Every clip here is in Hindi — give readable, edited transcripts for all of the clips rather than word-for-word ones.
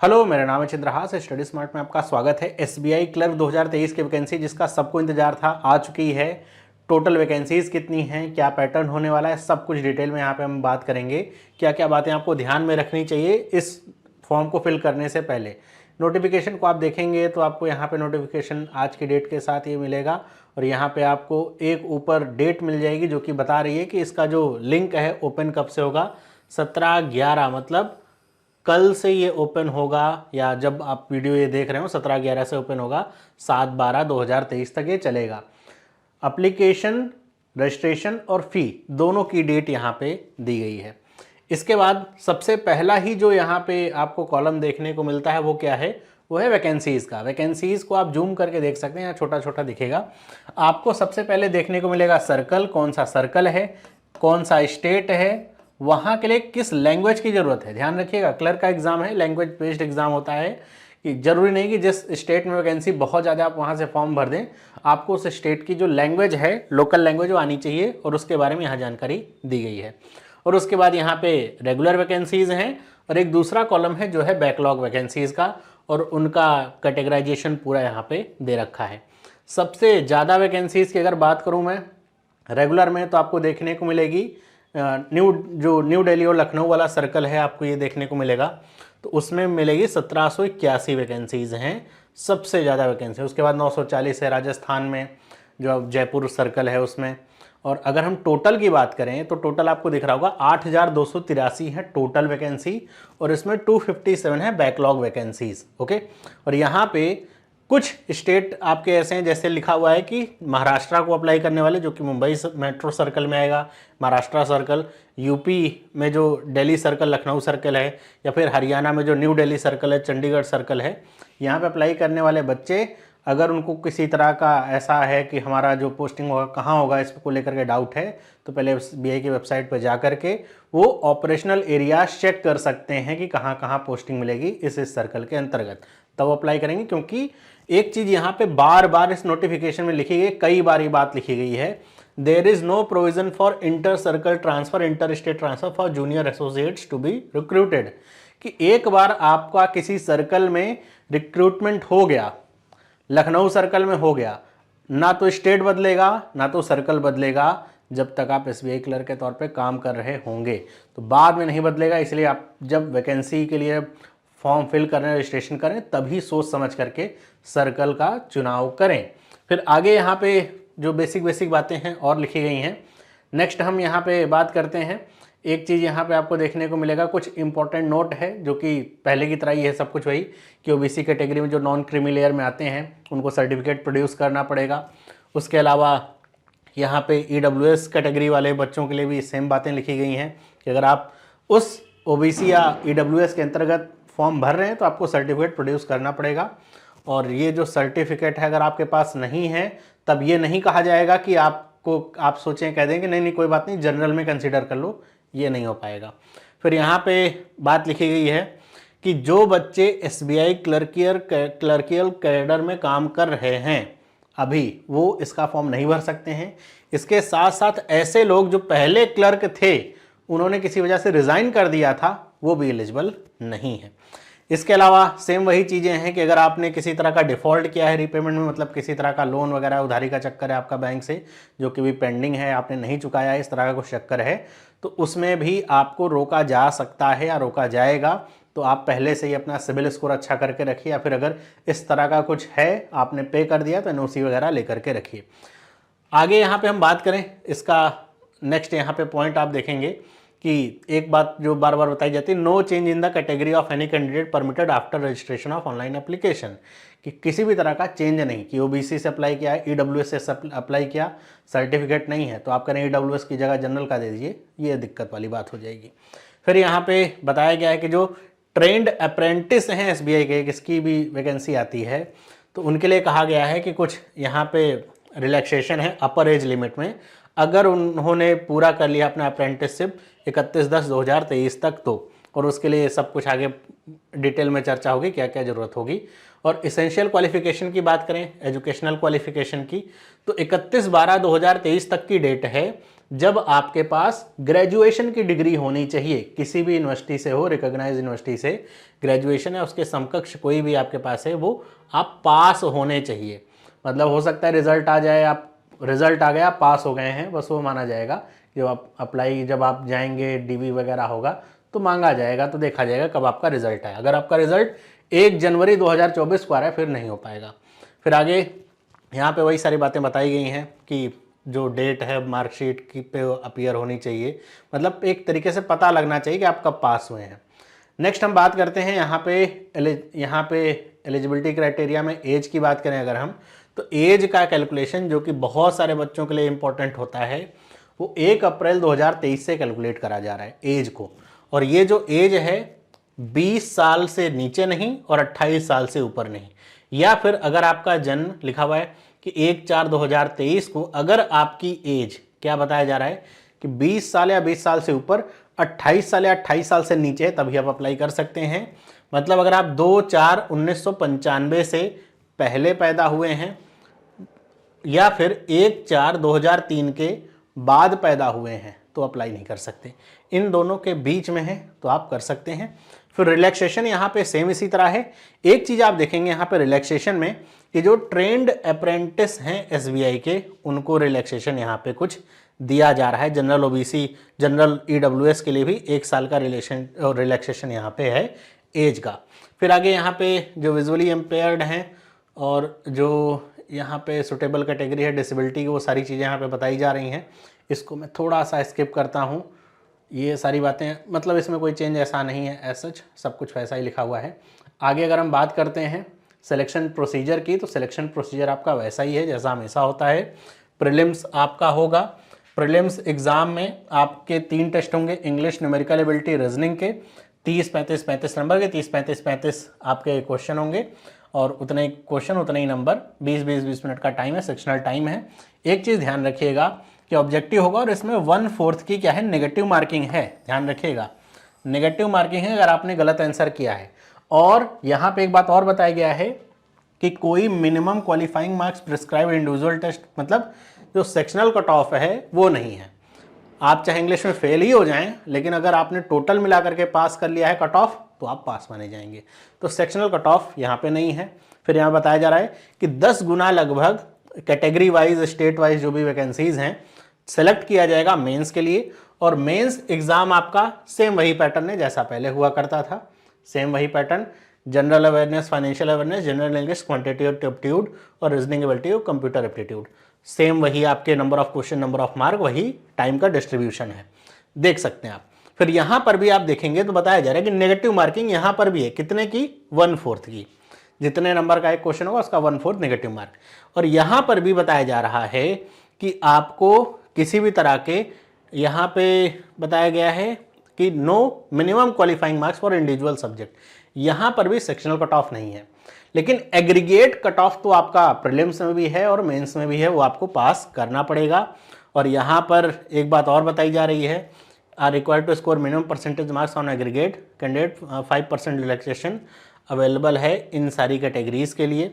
हेलो, मेरा नाम है चंद्रहास। स्टडी स्मार्ट में आपका स्वागत है। एसबीआई क्लर्क 2023 की वैकेंसी जिसका सबको इंतजार था आ चुकी है। टोटल वैकेंसीज कितनी हैं, क्या पैटर्न होने वाला है, सब कुछ डिटेल में यहाँ पे हम बात करेंगे। क्या क्या बातें आपको ध्यान में रखनी चाहिए इस फॉर्म को फिल करने से पहले। नोटिफिकेशन को आप देखेंगे तो आपको यहाँ पे नोटिफिकेशन आज की डेट के साथ ये मिलेगा और यहाँ पे आपको एक ऊपर डेट मिल जाएगी जो कि बता रही है कि इसका जो लिंक है ओपन कब से होगा। 17/11 मतलब कल से ये ओपन होगा, या जब आप वीडियो ये देख रहे हो 17/11 से ओपन होगा। 7/12/2023 तक ये चलेगा। एप्लीकेशन, रजिस्ट्रेशन और फी दोनों की डेट यहाँ पे दी गई है। इसके बाद सबसे पहला ही जो यहाँ पे आपको कॉलम देखने को मिलता है वो क्या है, वो है वैकेंसीज़ का। वैकेंसीज़ को आप जूम करके देख सकते हैं, यहाँ छोटा छोटा दिखेगा। आपको सबसे पहले देखने को मिलेगा सर्कल, कौन सा सर्कल है, कौन सा स्टेट है, वहाँ के लिए किस लैंग्वेज की ज़रूरत है। ध्यान रखिएगा, क्लर्क का एग्ज़ाम है, लैंग्वेज बेस्ड एग्ज़ाम होता है। कि जरूरी नहीं कि जिस स्टेट में वैकेंसी बहुत ज़्यादा आप वहाँ से फॉर्म भर दें, आपको उस स्टेट की जो लैंग्वेज है, लोकल लैंग्वेज, वो आनी चाहिए और उसके बारे में यहाँ जानकारी दी गई है। और उसके बाद यहाँ पे रेगुलर वैकेंसीज़ हैं और एक दूसरा कॉलम है जो है बैकलॉग वैकेंसीज़ का, और उनका कैटेगराइजेशन पूरा यहाँ पे दे रखा है। सबसे ज़्यादा वैकेंसीज़ की अगर बात करूँ मैं रेगुलर में, तो आपको देखने को मिलेगी न्यू दिल्ली और लखनऊ वाला सर्कल है, आपको ये देखने को मिलेगा। तो उसमें मिलेगी 1781 वैकेंसीज़ हैं, सबसे ज़्यादा वैकेंसी। उसके बाद 940 है राजस्थान में, जो जयपुर सर्कल है उसमें। और अगर हम टोटल की बात करें तो टोटल आपको दिख रहा होगा 8283 है टोटल वैकेंसी, और इसमें 257 है बैकलॉग वैकेंसीज। ओके, और यहाँ पे कुछ स्टेट आपके ऐसे हैं, जैसे लिखा हुआ है कि महाराष्ट्र को अप्लाई करने वाले, जो कि मुंबई मेट्रो सर्कल में आएगा, महाराष्ट्र सर्कल। यूपी में जो दिल्ली सर्कल, लखनऊ सर्कल है, या फिर हरियाणा में जो न्यू दिल्ली सर्कल है, चंडीगढ़ सर्कल है। यहाँ पे अप्लाई करने वाले बच्चे, अगर उनको किसी तरह का ऐसा है कि हमारा जो पोस्टिंग होगा कहाँ होगा, इसको लेकर के डाउट है, तो पहले एसबीआई की वेबसाइट पर जा करके वो ऑपरेशनल एरिया चेक कर सकते हैं कि कहाँ कहाँ पोस्टिंग मिलेगी इस सर्कल के अंतर्गत, तब अप्लाई करेंगे। क्योंकि एक चीज़ यहाँ पे बार बार इस नोटिफिकेशन में लिखी गई, कई बार ये बात लिखी गई है, there is no provision for inter circle transfer, inter state transfer for junior associates to be recruited. कि एक बार आपका किसी सर्कल में रिक्रूटमेंट हो गया, लखनऊ सर्कल में हो गया, ना तो स्टेट बदलेगा ना तो सर्कल बदलेगा जब तक आप एसबीआई क्लर्क के तौर पे काम कर रहे होंगे। तो बाद में नहीं बदलेगा, इसलिए आप जब वैकेंसी के लिए फॉर्म फिल करें, रजिस्ट्रेशन करें, तभी सोच समझ करके सर्कल का चुनाव करें। फिर आगे यहाँ पे जो बेसिक बातें हैं और लिखी गई हैं। नेक्स्ट हम यहाँ पे बात करते हैं। एक चीज़ यहाँ पे आपको देखने को मिलेगा, कुछ इंपॉर्टेंट नोट है, जो कि पहले की तरह ही है सब कुछ वही, कि ओबीसी कैटेगरी में जो नॉन क्रीमी लेयर में आते हैं उनको सर्टिफिकेट प्रोड्यूस करना पड़ेगा। उसके अलावा यहाँ पे ईडब्ल्यूएस कैटेगरी वाले बच्चों के लिए भी सेम बातें लिखी गई हैं कि अगर आप उस ओबीसी या ईडब्ल्यूएस के अंतर्गत फॉर्म भर रहे हैं तो आपको सर्टिफिकेट प्रोड्यूस करना पड़ेगा। और ये जो सर्टिफिकेट है अगर आपके पास नहीं है, तब ये नहीं कहा जाएगा कि आप सोचें, कह देंगे नहीं कोई बात नहीं, जनरल में कंसीडर कर लो, ये नहीं हो पाएगा। फिर यहाँ पे बात लिखी गई है कि जो बच्चे एसबीआई क्लर्कियल कैडर में काम कर रहे हैं अभी, वो इसका फॉर्म नहीं भर सकते हैं। इसके साथ साथ ऐसे लोग जो पहले क्लर्क थे, उन्होंने किसी वजह से रिज़ाइन कर दिया था, वो भी एलिजिबल नहीं है। इसके अलावा सेम वही चीज़ें हैं कि अगर आपने किसी तरह का डिफ़ॉल्ट किया है रीपेमेंट में, मतलब किसी तरह का लोन वगैरह उधारी का चक्कर है आपका बैंक से, जो कि भी पेंडिंग है, आपने नहीं चुकाया है, इस तरह का कुछ चक्कर है, तो उसमें भी आपको रोका जा सकता है या रोका जाएगा। तो आप पहले से ही अपना सिबिल स्कोर अच्छा करके रखिए, या फिर अगर इस तरह का कुछ है, आपने पे कर दिया, तो एनओसी वगैरह लेकर के रखिए। आगे यहाँ पे हम बात करें इसका नेक्स्ट, यहाँ पे पॉइंट आप देखेंगे कि एक बात जो बार बार बताई जाती है, no change in the category of any candidate permitted after registration of online application. कि किसी भी तरह का चेंज नहीं, कि ओबीसी से अप्लाई किया है, ईडब्ल्यूएस से अप्लाई किया, सर्टिफिकेट नहीं है, तो आप करें ईडब्ल्यूएस की जगह जनरल का दे दीजिए, ये दिक्कत वाली बात हो जाएगी। फिर यहाँ पे बताया गया है कि जो ट्रेंड अप्रेंटिस हैं एसबीआई के, किसकी भी वैकेंसी आती है, तो उनके लिए कहा गया है कि कुछ यहाँ पे रिलैक्सेशन है अपर एज लिमिट में। अगर उन्होंने पूरा कर लिया अपना अप्रेंटिसशिप 31/10/2023 तक, तो और उसके लिए सब कुछ आगे डिटेल में चर्चा होगी क्या क्या ज़रूरत होगी। और इसेंशियल क्वालिफिकेशन की बात करें, एजुकेशनल क्वालिफिकेशन की, तो 31/12/2023 तक की डेट है जब आपके पास ग्रेजुएशन की डिग्री होनी चाहिए, किसी भी यूनिवर्सिटी से हो, रिकॉग्नाइज यूनिवर्सिटी से ग्रेजुएशन है उसके समकक्ष कोई भी आपके पास है वो आप पास होने चाहिए। मतलब हो सकता है रिजल्ट आ जाए, आप रिजल्ट आ गया पास हो गए हैं, बस वो माना जाएगा। जब आप अप्लाई, जब आप जाएंगे डीवी वगैरह होगा तो मांगा जाएगा, तो देखा जाएगा कब आपका रिजल्ट आए। अगर आपका रिजल्ट 1 जनवरी 2024 को आ रहा है फिर नहीं हो पाएगा। फिर आगे यहाँ पे वही सारी बातें बताई गई हैं कि जो डेट है मार्कशीट की पे अपीयर होनी चाहिए, मतलब एक तरीके से पता लगना चाहिए कि आप कब पास हुए हैं। नेक्स्ट हम बात करते हैं यहाँ पे एलिजिबिलिटी क्राइटेरिया में एज की बात करें अगर हम, तो एज का कैलकुलेशन जो कि बहुत सारे बच्चों के लिए इंपॉर्टेंट होता है, वो 1 अप्रैल 2023 से कैलकुलेट करा जा रहा है एज को। और ये जो एज है 20 साल से नीचे नहीं और 28 साल से ऊपर नहीं। या फिर अगर आपका जन्म लिखा हुआ है कि 1/4/2023 को, अगर आपकी एज क्या बताया जा रहा है कि 20 साल या 20 साल से ऊपर, 28 साल या 28 साल से नीचे, तभी आप अप्लाई कर सकते हैं। मतलब अगर आप 2/4/1995 से पहले पैदा हुए हैं या फिर 1/4/2003 के बाद पैदा हुए हैं तो अप्लाई नहीं कर सकते। इन दोनों के बीच में है तो आप कर सकते हैं। फिर रिलैक्सेशन यहाँ पे सेम इसी तरह है। एक चीज़ आप देखेंगे यहाँ पे रिलैक्सेशन में कि जो ट्रेंड अप्रेंटिस हैं एसबीआई के, उनको रिलैक्सेशन यहाँ पे कुछ दिया जा रहा है। जनरल ओबीसी, जनरल ईडब्ल्यूएस के लिए भी 1 साल का रिलैक्सेशन यहाँ पे है एज का। फिर आगे यहाँ पे जो विजुअली इम्पेयर्ड हैं और जो यहाँ पे सुटेबल कैटेगरी है डिसेबिलिटी की, वो सारी चीज़ें यहाँ पे बताई जा रही हैं। इसको मैं थोड़ा सा स्किप करता हूँ, ये सारी बातें मतलब इसमें कोई चेंज ऐसा नहीं है, एज सच सब कुछ वैसा ही लिखा हुआ है। आगे अगर हम बात करते हैं सिलेक्शन प्रोसीजर की, तो सिलेक्शन प्रोसीजर आपका वैसा ही है जैसा हमेशा होता है। प्रीलिम्स आपका होगा, प्रीलिम्स एग्ज़ाम में आपके 3 टेस्ट होंगे, इंग्लिश, न्यूमेरिकल एबिलिटी, रीजनिंग के 30, 35, 35 नंबर के, 30, 35, 35 आपके क्वेश्चन होंगे और उतने क्वेश्चन उतने ही नंबर, 20 मिनट का टाइम है, सेक्शनल टाइम है। एक चीज़ ध्यान रखिएगा कि ऑब्जेक्टिव होगा और इसमें 1/4 की क्या है, नेगेटिव मार्किंग है, ध्यान रखिएगा नेगेटिव मार्किंग है अगर आपने गलत आंसर किया है। और यहाँ पे एक बात और बताया गया है कि कोई minimum qualifying marks prescribe individual test, मतलब जो सेक्शनल कट ऑफ है वो नहीं है। आप चाहे इंग्लिश में फेल ही हो जाएं, लेकिन अगर आपने टोटल मिला करके पास कर लिया है कट ऑफ तो आप पास माने जाएंगे। तो सेक्शनल कट ऑफ यहाँ पे नहीं है। फिर यहाँ बताया जा रहा है कि 10 गुना लगभग कैटेगरी वाइज, स्टेट वाइज जो भी वैकेंसीज हैं सेलेक्ट किया जाएगा मेंस के लिए। और मेंस एग्जाम आपका सेम वही पैटर्न है जैसा पहले हुआ करता था, सेम वही pattern, general awareness, financial awareness, general English, quantitative aptitude और रीजनिंग एबिलिटी और कंप्यूटर एप्टीट्यूड, सेम वही आपके number of question, number of mark, वही टाइम का डिस्ट्रीब्यूशन है, देख सकते हैं आप। फिर यहाँ पर भी आप देखेंगे तो बताया जा रहा है कि नेगेटिव मार्किंग यहाँ पर भी है, कितने की, 1/4 की, जितने नंबर का एक क्वेश्चन होगा उसका 1/4 नेगेटिव मार्क। और यहाँ पर भी बताया जा रहा है कि आपको किसी भी तरह के, यहाँ पे बताया गया है कि no minimum qualifying marks for individual subject, यहाँ पर भी सेक्शनल कट ऑफ नहीं है। लेकिन एग्रीगेट कट ऑफ तो आपका प्रीलिम्स में भी है और मेंस में भी है, वो आपको पास करना पड़ेगा। और यहाँ पर एक बात और बताई जा रही है, are required to score minimum percentage marks on aggregate candidate, 5% relaxation available है इन सारी कैटेगरीज के लिए,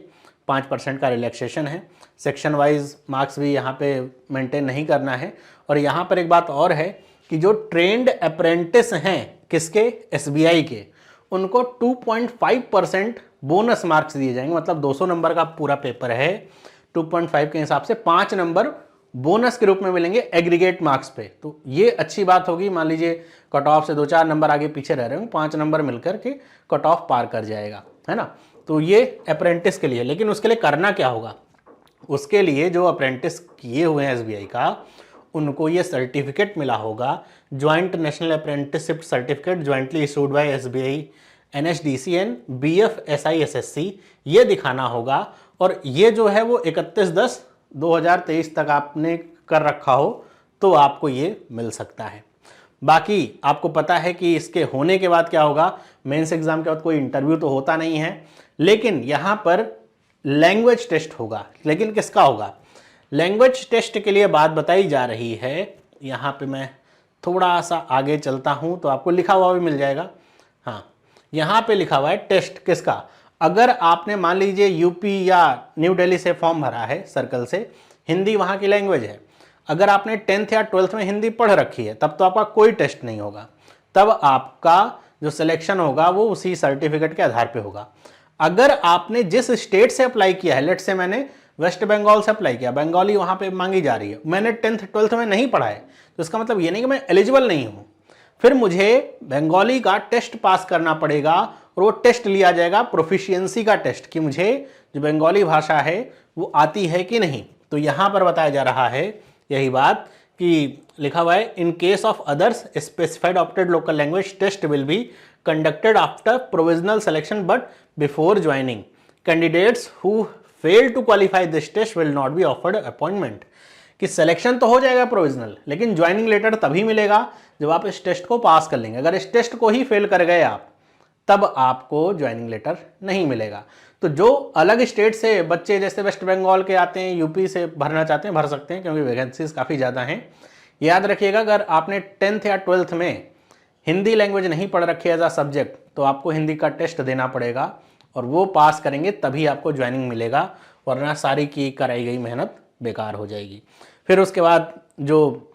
5% का रिलैक्सेशन है। सेक्शन वाइज मार्क्स भी यहाँ पे मेंटेन नहीं करना है। और यहाँ पर एक बात और है कि जो ट्रेंड अप्रेंटिस हैं किसके, एसबीआई के, उनको 2.5% बोनस मार्क्स दिए जाएंगे। मतलब 200 नंबर का पूरा पेपर है, 2.5 के हिसाब से 5 नंबर बोनस के रूप में मिलेंगे एग्रीगेट मार्क्स पे। तो ये अच्छी बात होगी, मान लीजिए कट ऑफ से 2-4 नंबर आगे पीछे रह रहे हो, 5 नंबर मिलकर के कट ऑफ पार कर जाएगा, है ना। तो ये अप्रेंटिस के लिए, लेकिन उसके लिए करना क्या होगा, उसके लिए जो अप्रेंटिस किए हुए हैं एसबीआई का, उनको ये सर्टिफिकेट मिला होगा, joint national apprenticeship certificate jointly issued by SBI, NHDC and BFSISSC, ये दिखाना होगा। और ये जो है वो 31/10/2023 तक आपने कर रखा हो तो आपको ये मिल सकता है। बाकी आपको पता है कि इसके होने के बाद क्या होगा, मेंस एग्जाम के बाद कोई इंटरव्यू तो होता नहीं है, लेकिन यहाँ पर लैंग्वेज टेस्ट होगा। लेकिन किसका होगा, लैंग्वेज टेस्ट के लिए बात बताई जा रही है। यहाँ पे मैं थोड़ा सा आगे चलता हूँ तो आपको लिखा हुआ भी मिल जाएगा। हाँ, यहाँ पे लिखा हुआ है टेस्ट किसका। अगर आपने मान लीजिए यूपी या न्यू दिल्ली से फॉर्म भरा है सर्कल से, हिंदी वहाँ की लैंग्वेज है, अगर आपने 10th या 12th में हिंदी पढ़ रखी है तब तो आपका कोई टेस्ट नहीं होगा, तब आपका जो सिलेक्शन होगा वो उसी सर्टिफिकेट के आधार पे होगा। अगर आपने जिस स्टेट से अप्लाई किया है, लेट से मैंने वेस्ट बंगाल से अप्लाई किया, बंगाली वहाँ पे मांगी जा रही है, मैंने 10th 12th में नहीं पढ़ा है, तो इसका मतलब ये नहीं कि मैं एलिजिबल नहीं हूँ, फिर मुझे बंगाली का टेस्ट पास करना पड़ेगा और वो टेस्ट लिया जाएगा प्रोफिशिएंसी का टेस्ट कि मुझे जो बंगाली भाषा है वो आती है कि नहीं। तो यहाँ पर बताया जा रहा है यही बात कि लिखा हुआ है in case of others specified opted local language test will be conducted after provisional selection but before joining candidates who fail to qualify this test will not be offered appointment. कि सिलेक्शन तो हो जाएगा प्रोविजनल, लेकिन ज्वाइनिंग लेटर तभी मिलेगा जब आप इस टेस्ट को पास कर लेंगे। अगर इस टेस्ट को ही फेल कर गए आप, तब आपको ज्वाइनिंग लेटर नहीं मिलेगा। तो जो अलग स्टेट से बच्चे जैसे वेस्ट बंगाल के आते हैं, यूपी से भरना चाहते हैं भर सकते हैं, क्योंकि वैकेंसीज काफ़ी ज़्यादा हैं। याद रखिएगा, अगर आपने 10th या 12th में हिंदी लैंग्वेज नहीं पढ़ रखी एज अ सब्जेक्ट, तो आपको हिंदी का टेस्ट देना पड़ेगा और वो पास करेंगे तभी आपको ज्वाइनिंग मिलेगा, वरना सारी की कराई गई मेहनत बेकार हो जाएगी। फिर उसके बाद जो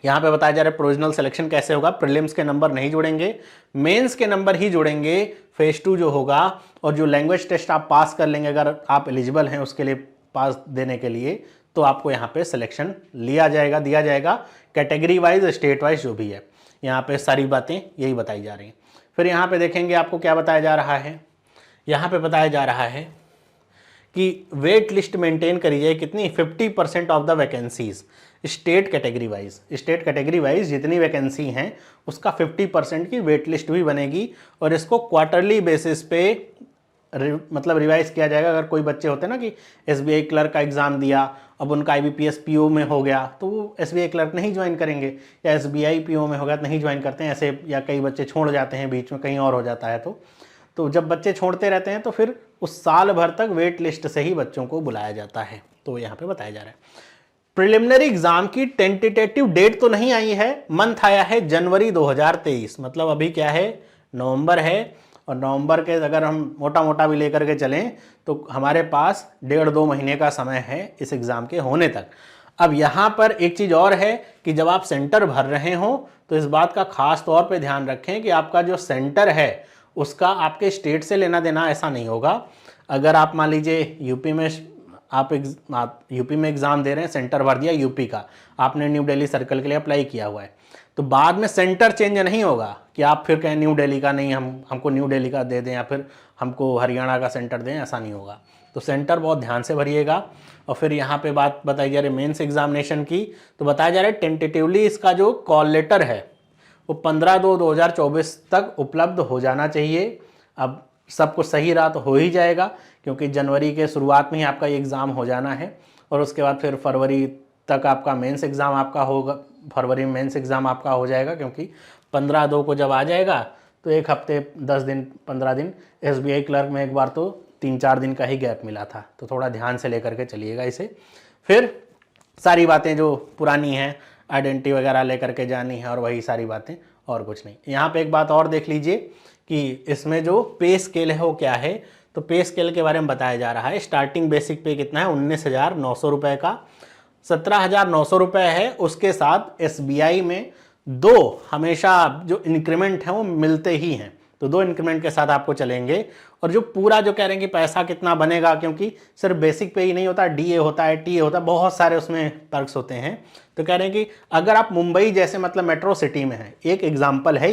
यहाँ पे बताया जा रहा है प्रोविजनल सिलेक्शन कैसे होगा, प्रीलिम्स के नंबर नहीं जुड़ेंगे, मेंस के नंबर ही जुड़ेंगे फेज 2 जो होगा, और जो लैंग्वेज टेस्ट आप पास कर लेंगे अगर आप एलिजिबल हैं उसके लिए पास देने के लिए, तो आपको यहाँ पे सिलेक्शन दिया जाएगा कैटेगरी वाइज स्टेट वाइज जो भी है। यहाँ पे सारी बातें यही बताई जा रही हैं। फिर यहाँ पे देखेंगे आपको क्या बताया जा रहा है, यहाँ पे बताया जा रहा है कि वेट लिस्ट मेंटेन करी जाए कितनी, 50% of the vacancies state category wise जितनी वैकेंसी हैं उसका 50% की वेट लिस्ट भी बनेगी, और इसको क्वार्टरली बेसिस पे मतलब रिवाइज किया जाएगा। अगर कोई बच्चे होते हैं ना कि एसबीआई क्लर्क का एग्ज़ाम दिया, अब उनका आईबीपीएस पीओ में हो गया, तो वो एसबीआई क्लर्क नहीं ज्वाइन करेंगे, या एसबीआई पीओ में हो गया तो नहीं ज्वाइन करते हैं ऐसे, या कई बच्चे छोड़ जाते हैं बीच में, कहीं और हो जाता है। तो जब बच्चे छोड़ते रहते हैं तो फिर उस साल भर तक वेट लिस्ट से ही बच्चों को बुलाया जाता है। तो यहाँ पे बताया जा रहा है प्रिलिमिनरी एग्जाम की टेंटेटिव डेट तो नहीं आई है, मंथ आया है जनवरी 2023, मतलब अभी क्या है, नवंबर है, और नवंबर के अगर हम मोटा मोटा भी लेकर के चलें तो हमारे पास 1.5-2 महीने का समय है इस एग्ज़ाम के होने तक। अब यहाँ पर एक चीज़ और है कि जब आप सेंटर भर रहे हो तो इस बात का खास तौर पे ध्यान रखें कि आपका जो सेंटर है उसका आपके स्टेट से लेना देना ऐसा नहीं होगा। अगर आप मान लीजिए यूपी में एग्ज़ाम दे रहे हैं, सेंटर भर दिया यूपी का, आपने न्यू दिल्ली सर्कल के लिए अप्लाई किया हुआ है, तो बाद में सेंटर चेंज नहीं होगा कि आप फिर कहें न्यू दिल्ली का नहीं, हमको न्यू दिल्ली का दे दें या फिर हमको हरियाणा का सेंटर दें, ऐसा नहीं होगा। तो सेंटर बहुत ध्यान से भरिएगा। और फिर यहाँ पे बात बताई जा रही है मेंस एग्जामिनेशन की, तो बताया जा रहा है टेंटेटिवली इसका जो कॉल लेटर है वो 15/2/2024 तक उपलब्ध हो जाना चाहिए। अब सब कुछ सही रहा तो हो ही जाएगा, क्योंकि जनवरी के शुरुआत में ही आपका ये एग्ज़ाम हो जाना है, और उसके बाद फिर फरवरी तक आपका मेंस एग्ज़ाम आपका होगा, फरवरी में मेंस एग्ज़ाम आपका हो जाएगा, क्योंकि 15/2 को जब आ जाएगा तो एक हफ्ते 10 दिन 15 दिन एसबीआई क्लर्क में एक बार तो 3-4 दिन का ही गैप मिला था, तो थोड़ा ध्यान से लेकर के चलिएगा इसे। फिर सारी बातें जो पुरानी हैं, आइडेंटिटी वगैरह लेकर के जानी है, और वही सारी बातें, और कुछ नहीं। यहाँ पे एक बात और देख लीजिए कि इसमें जो पे स्केल है वो क्या है, तो पे स्केल के बारे में बताया जा रहा है। स्टार्टिंग बेसिक पे कितना है, 19,900 रुपये का, 17,900 रुपये है। उसके साथ एसबीआई में 2 हमेशा जो इंक्रीमेंट हैं वो मिलते ही हैं, तो 2 इंक्रीमेंट के साथ आपको चलेंगे। और जो पूरा जो कह रहे हैं कि पैसा कितना बनेगा, क्योंकि सिर्फ बेसिक पे ही नहीं होता, डीए होता है, टीए होता है, बहुत सारे उसमें पर्क्स होते हैं। तो कह रहे हैं कि अगर आप मुंबई जैसे मतलब मेट्रो सिटी में हैं, एक एग्जाम्पल है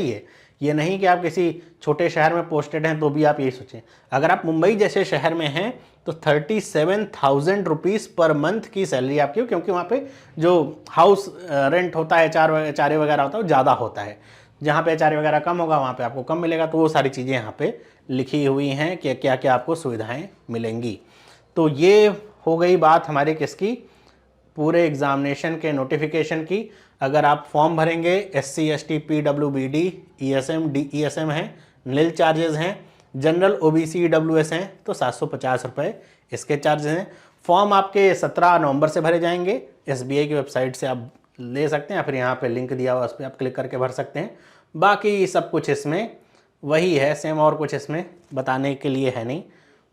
ये नहीं कि आप किसी छोटे शहर में पोस्टेड हैं तो भी आप यही सोचें, अगर आप मुंबई जैसे शहर में हैं तो 37,000 रुपीज़ पर मंथ की सैलरी आपकी हो, क्योंकि वहाँ पे जो हाउस रेंट होता है, चारे वगैरह होता है वो ज़्यादा होता है। जहाँ पे चारे वगैरह कम होगा वहाँ पे आपको कम मिलेगा। तो वो सारी चीज़ें यहाँ पे लिखी हुई हैं कि क्या क्या आपको सुविधाएँ मिलेंगी। तो ये हो गई बात हमारे किसकी, पूरे एग्जामिनेशन के नोटिफिकेशन की। अगर आप फॉर्म भरेंगे SC ST PWBD ESM DESM है, नील चार्जेस हैं, जनरल OBC EWS हैं तो 750 रुपये इसके चार्जेस हैं। फॉर्म आपके 17 नवंबर से भरे जाएंगे, SBI की वेबसाइट से आप ले सकते हैं, या फिर यहाँ पे लिंक दिया हुआ उस पर आप क्लिक करके भर सकते हैं। बाकी सब कुछ इसमें वही है सेम, और कुछ इसमें बताने के लिए है नहीं,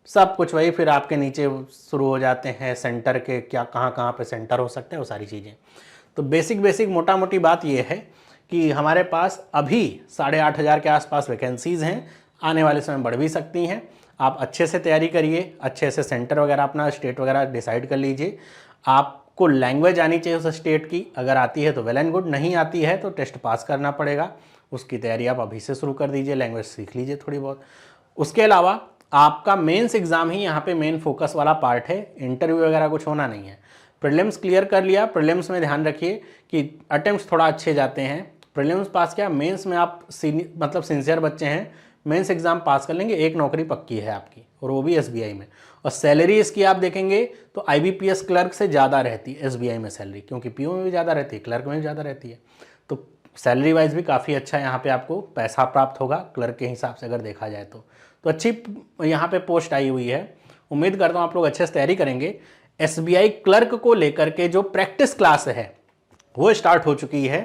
सब कुछ वही। फिर आपके नीचे शुरू हो जाते हैं सेंटर के, क्या कहाँ कहाँ पे सेंटर हो सकते हैं वो सारी चीज़ें। तो बेसिक मोटा मोटी बात ये है कि हमारे पास अभी 8,500 के आसपास वैकेंसीज़ हैं, आने वाले समय बढ़ भी सकती हैं। आप अच्छे से तैयारी करिए, अच्छे से सेंटर वगैरह अपना स्टेट वगैरह डिसाइड कर लीजिए। आपको लैंग्वेज आनी चाहिए उस स्टेट की, अगर आती है तो वेल एंड गुड, नहीं आती है तो टेस्ट पास करना पड़ेगा। उसकी तैयारी आप अभी से शुरू कर दीजिए, लैंग्वेज सीख लीजिए थोड़ी बहुत। उसके अलावा आपका मेंस एग्ज़ाम ही यहाँ पे मेन फोकस वाला पार्ट है, इंटरव्यू वगैरह कुछ होना नहीं है। प्रीलिम्स क्लियर कर लिया, प्रीलिम्स में ध्यान रखिए कि अटेम्प्ट्स थोड़ा अच्छे जाते हैं। प्रीलिम्स पास किया, मेंस में आप मतलब सिंसियर बच्चे हैं, मेंस एग्ज़ाम पास कर लेंगे, एक नौकरी पक्की है आपकी, और वो भी एसबीआई में। और सैलरी इसकी आप देखेंगे तो आईबीपीएस क्लर्क से ज़्यादा रहती है एसबीआई में सैलरी, क्योंकि पीओ में भी ज़्यादा रहती है, क्लर्क में भी ज़्यादा रहती है। तो सैलरी वाइज भी काफ़ी अच्छा यहाँ पे आपको पैसा प्राप्त होगा क्लर्क के हिसाब से अगर देखा जाए तो अच्छी यहाँ पे पोस्ट आई हुई है। उम्मीद करता हूँ आप लोग अच्छे से तैयारी करेंगे। एसबीआई क्लर्क को लेकर के जो प्रैक्टिस क्लास है वो स्टार्ट हो चुकी है।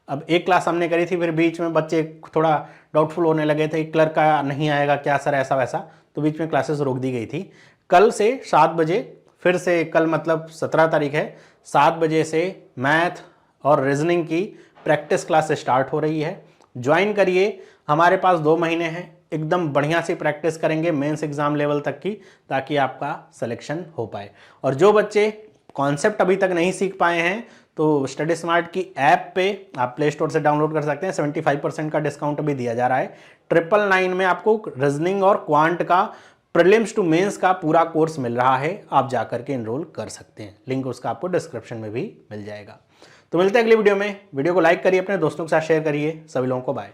अब एक क्लास हमने करी थी, फिर बीच में बच्चे थोड़ा डाउटफुल होने लगे थे, क्लर्क का नहीं आएगा क्या सर ऐसा वैसा, तो बीच में क्लासेस रोक दी गई थी। कल से 7 बजे फिर से, कल मतलब 17 तारीख है, 7 बजे से मैथ और रीजनिंग की प्रैक्टिस क्लास स्टार्ट हो रही है। ज्वाइन करिए, हमारे पास 2 महीने हैं, एकदम बढ़िया सी प्रैक्टिस करेंगे मेंस एग्जाम लेवल तक की, ताकि आपका सिलेक्शन हो पाए। और जो बच्चे कॉन्सेप्ट अभी तक नहीं सीख पाए हैं तो स्टडी स्मार्ट की ऐप पे आप प्ले स्टोर से डाउनलोड कर सकते हैं, 75% का डिस्काउंट भी दिया जा रहा है। 999 में आपको रीजनिंग और क्वांट का प्रीलिम्स टू मेंस का पूरा कोर्स मिल रहा है, आप जाकर के एनरोल कर सकते हैं, लिंक उसका आपको डिस्क्रिप्शन में भी मिल जाएगा। तो मिलते हैं अगली वीडियो में। वीडियो को लाइक करिए, अपने दोस्तों के साथ शेयर करिए। सभी लोगों को बाय।